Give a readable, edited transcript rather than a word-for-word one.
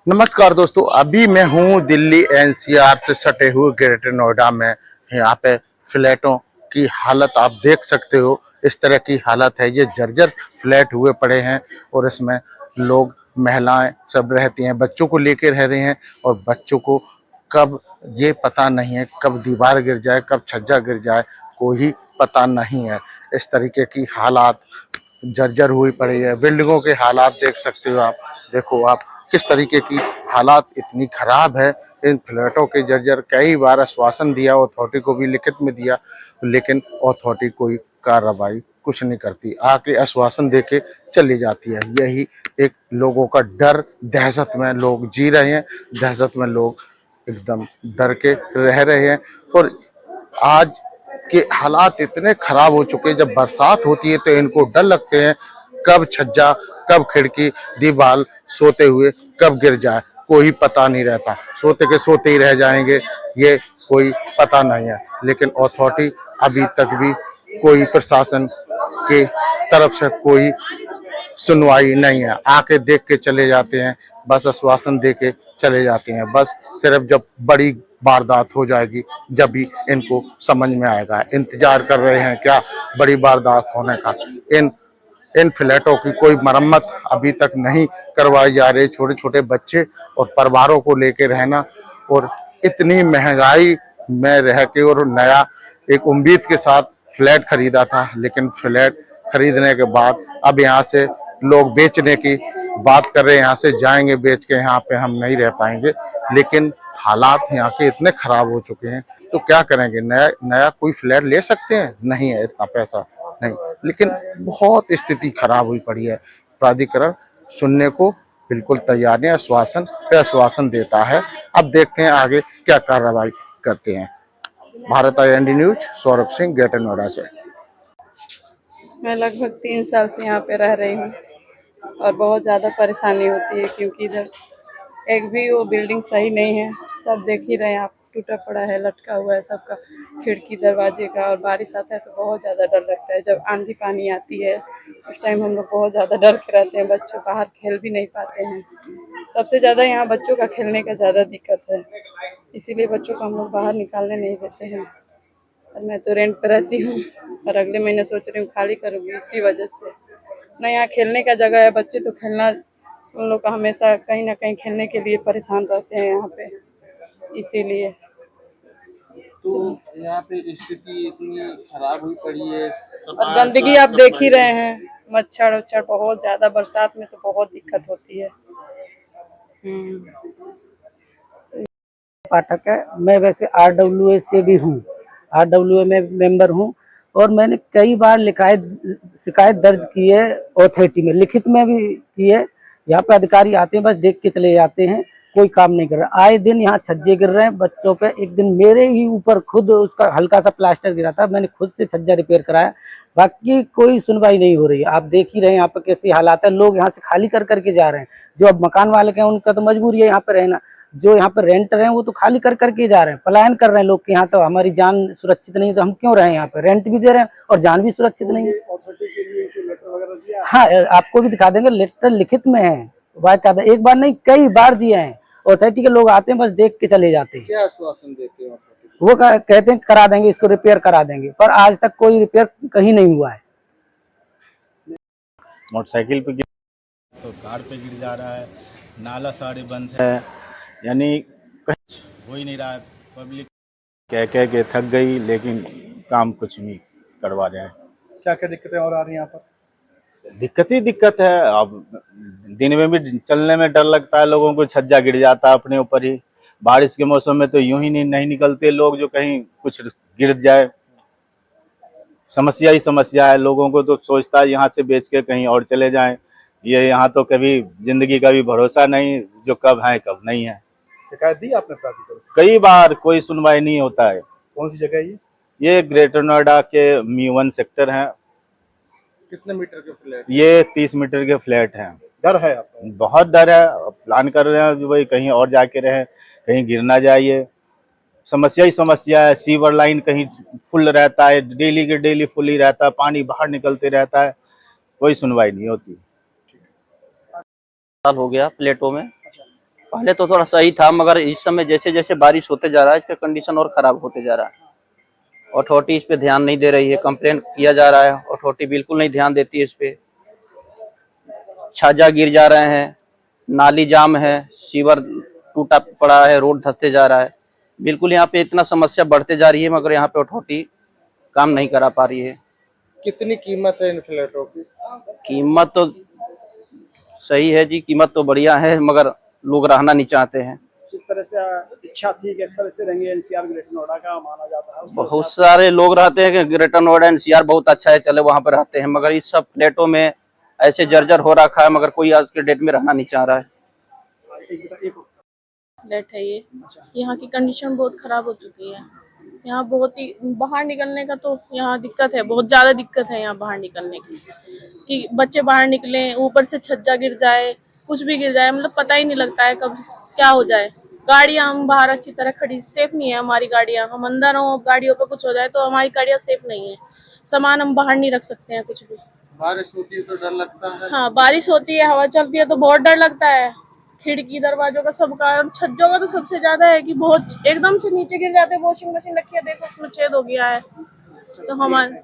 नमस्कार दोस्तों, अभी मैं हूँ दिल्ली एनसीआर से सटे हुए ग्रेटर नोएडा में। यहाँ पे फ्लैटों की हालत आप देख सकते हो। इस तरह की हालत है, ये जर्जर फ्लैट हुए पड़े हैं और इसमें लोग, महिलाएं सब रहती हैं, बच्चों को लेके रह रहे हैं और बच्चों को कब, ये पता नहीं है कब दीवार गिर जाए, कब छज्जा गिर जाए, कोई पता नहीं है। इस तरीके की हालात जर्जर हुई पड़ी है। बिल्डिंगों के हालात देख सकते हो आप, देखो आप किस तरीके की हालात इतनी खराब है इन फ्लैटों के। जर्जर कई बार आश्वासन दिया, अथॉरिटी को भी लिखित में दिया, लेकिन अथॉरिटी कोई कार्रवाई कुछ नहीं करती, आके आश्वासन देके चली जाती है। यही एक लोगों का डर, दहशत में लोग जी रहे हैं, दहशत में लोग एकदम डर के रह रहे हैं। और आज के हालात इतने खराब हो चुके हैं, जब बरसात होती है तो इनको डर लगते हैं कब छज्जा, कब खिड़की, दीवार सोते हुए कब गिर जाए, कोई पता नहीं रहता। सोते के सोते ही रह जाएंगे, ये कोई पता नहीं है। लेकिन अथॉरिटी अभी तक भी, कोई प्रशासन के तरफ से कोई सुनवाई नहीं है। आके देख के चले जाते हैं, बस आश्वासन दे के चले जाते हैं। बस सिर्फ जब बड़ी वारदात हो जाएगी जब भी इनको समझ में आएगा। इंतजार कर रहे हैं क्या बड़ी वारदात होने का। इन इन फ्लैटों की कोई मरम्मत अभी तक नहीं करवाई जा रही। छोटे छोटे बच्चे और परिवारों को लेके रहना, और इतनी महंगाई में रह के, और नया एक उम्मीद के साथ फ्लैट खरीदा था, लेकिन फ्लैट खरीदने के बाद अब यहाँ से लोग बेचने की बात कर रहे हैं। यहाँ से जाएंगे बेच के, यहाँ पे हम नहीं रह पाएंगे। लेकिन हालात यहाँ के इतने खराब हो चुके हैं, तो क्या करेंगे। नया नया कोई फ्लैट ले सकते हैं, नहीं है इतना पैसा, नहीं। लेकिन बहुत स्थिति खराब हुई पड़ी है। प्राधिकरण सुनने को बिल्कुल तैयार नहीं, आश्वासन पे आश्वासन देता है। अब देखते हैं आगे क्या कार्रवाई करते हैं। Bharat IND news, Saurabh Singh, greater Noida से। मैं लगभग 3 साल से यहाँ पे रह रही हूँ और बहुत ज़्यादा परेशानी होती है, क्योंकि इधर एक भी वो बिल्डिंग सही नहीं है। सब देख ही रहे हैं आप, टूटा पड़ा है, लटका हुआ है सबका खिड़की दरवाजे का। और बारिश आता है तो बहुत ज़्यादा डर लगता है। जब आंधी पानी आती है उस टाइम हम लोग बहुत ज़्यादा डर के रहते हैं। बच्चों बाहर खेल भी नहीं पाते हैं। सबसे ज़्यादा यहाँ बच्चों का खेलने का ज़्यादा दिक्कत है, इसीलिए बच्चों को हम लोग बाहर निकालने नहीं देते हैं। और मैं तो रेंट पर रहती हूँ और अगले महीने सोच रही हूँ खाली करूँगी इसी वजह से। ना यहाँ खेलने का जगह है, बच्चे तो खेलना, उन लोग का हमेशा कहीं ना कहीं खेलने के लिए परेशान रहते हैं यहाँ पे, इसीलिए। तो यहाँ पे स्थिति इतनी खराब हुई पड़ी है, और गंदगी आप देख ही रहे हैं, मच्छर उच्छर बहुत ज्यादा, बरसात में तो बहुत दिक्कत होती है। पाठक है। मैं वैसे RWA से भी हूँ, RWA में मेंबर हूँ। और मैंने कई बार शिकायत दर्ज की है अथॉरिटी में, लिखित में भी की है। यहाँ पे अधिकारी आते हैं, बस देख के चले जाते हैं, कोई काम नहीं कर रहा। आए दिन यहाँ छज्जे गिर रहे हैं बच्चों पे। एक दिन मेरे ही ऊपर खुद उसका हल्का सा प्लास्टर गिरा था, मैंने खुद से छज्जा रिपेयर कराया। बाकी कोई सुनवाई नहीं हो रही है। आप देख ही रहे हैं यहाँ पे कैसी हालात है। लोग यहाँ से खाली कर करके जा रहे हैं। जो अब मकान मालिक हैं उनका तो मजबूरी है यहाँ पे रहना, जो यहाँ पर रेंट रहे हैं वो तो खाली कर करके जा रहे हैं, पलायन कर रहे हैं लोग कि यहाँ तो हमारी जान सुरक्षित नहीं है तो हम क्यों रहे यहाँ पे। रेंट भी दे रहे हैं और जान भी सुरक्षित नहीं है। हाँ, आपको भी दिखा देंगे, लेटर लिखित में है, बाकायदा। एक बार नहीं, कई बार दिए हैं। अथॉरिटी के लोग आते हैं, बस देख के चले जाते हैं। क्या आश्वासन देते हैं? वो कहते हैं करा देंगे, इसको रिपेयर करा देंगे, पर आज तक कोई रिपेयर कहीं नहीं हुआ है। मोटरसाइकिल पे गिर तो कार पे गिर जा रहा है, नाला सारे बंद है, यानी कहीं हो ही नहीं रहा है। पब्लिक कह कह के थक गई, लेकिन काम कुछ नहीं करवा रहे हैं। क्या क्या दिक्कतें और आ रही हैं यहाँ पर? दिक्कत ही दिक्कत है। अब दिन में भी चलने में डर लगता है, लोगों को छज्जा गिर जाता है अपने ऊपर ही। बारिश के मौसम में तो यूं ही नहीं निकलते लोग, जो कहीं कुछ गिर जाए। समस्या ही समस्या है। लोगों को तो सोचता है यहाँ से बेच के कहीं और चले जाएं। ये यहाँ तो कभी जिंदगी का भी भरोसा नहीं, जो कब है कब नहीं है। शिकायत दी आपने प्राधिकरण? कई बार कोई सुनवाई नहीं होता है। कौन सी जगह है ये? ये ग्रेटर नोएडा के MI1 सेक्टर है। कितने मीटर के फ्लैट? ये 30 मीटर के फ्लैट हैं। डर है आपको? बहुत डर है। प्लान कर रहे हैं कि भाई कहीं और जाके रहे, कहीं गिर ना जाइए। समस्या ही समस्या है। सीवर लाइन कहीं फुल रहता है, डेली के डेली फुल ही रहता है, पानी बाहर निकलते रहता है, कोई सुनवाई नहीं होती। साल हो गया प्लेटों में। पहले तो थोड़ा सही था, मगर इस समय जैसे जैसे बारिश होते जा रहा है इसका कंडीशन और खराब होते जा रहा है। अथॉरिटी इस पे ध्यान नहीं दे रही है, कंप्लेन किया जा रहा है, अथॉरिटी बिल्कुल नहीं ध्यान देती है इस पे। छाजा गिर जा रहे हैं, नाली जाम है, सीवर टूटा पड़ा है, रोड धंसते जा रहा है। बिल्कुल यहाँ पे इतना समस्या बढ़ते जा रही है, मगर यहाँ पे अथॉरिटी काम नहीं करा पा रही है। कितनी कीमत है इन फ्लैटों की? कीमत तो सही है जी, कीमत तो बढ़िया है, मगर लोग रहना नहीं चाहते हैं। जिस तरह से इच्छा थी कि इस तरह से रहेंगे एनसीआर ग्रेटर नोएडा का माना जाता है, बहुत सारे लोग रहते हैं कि ग्रेटर नोएडा एनसीआर बहुत अच्छा है, चले वहां पर रहते हैं, मगर इस सब फ्लैटों में ऐसे जर्जर हो रखा है, मगर कोई आज के डेट में रहना नहीं चाह रहा है। फ्लैट है ये। यहाँ की कंडीशन बहुत खराब हो चुकी है। यहाँ बहुत ही बाहर निकलने का तो यहाँ दिक्कत है, बहुत ज़्यादा दिक्कत है यहाँ बाहर निकलने की, कि बच्चे बाहर निकलें, ऊपर से छज्जा गिर जाए, कुछ भी गिर जाए, मतलब पता ही नहीं लगता है कब क्या हो जाए। गाड़ियाँ हम बाहर अच्छी तरह खड़ी, सेफ नहीं है हमारी गाड़ियाँ। हम अंदर हों, गाड़ियों पर कुछ हो जाए तो हमारी गाड़ियाँ सेफ नहीं है। सामान हम बाहर नहीं रख सकते हैं कुछ भी। बारिश होती है तो डर लगता है? हाँ, बारिश होती है, हवा चलती है तो बहुत डर लगता है। खिड़की दरवाजों का सब कारण, छज्जों का तो सबसे ज्यादा है कि बहुत एकदम से नीचे गिर जाते हैं। वॉशिंग मशीन रखी है, देखो उसमें छेद हो गया है। तो हमारे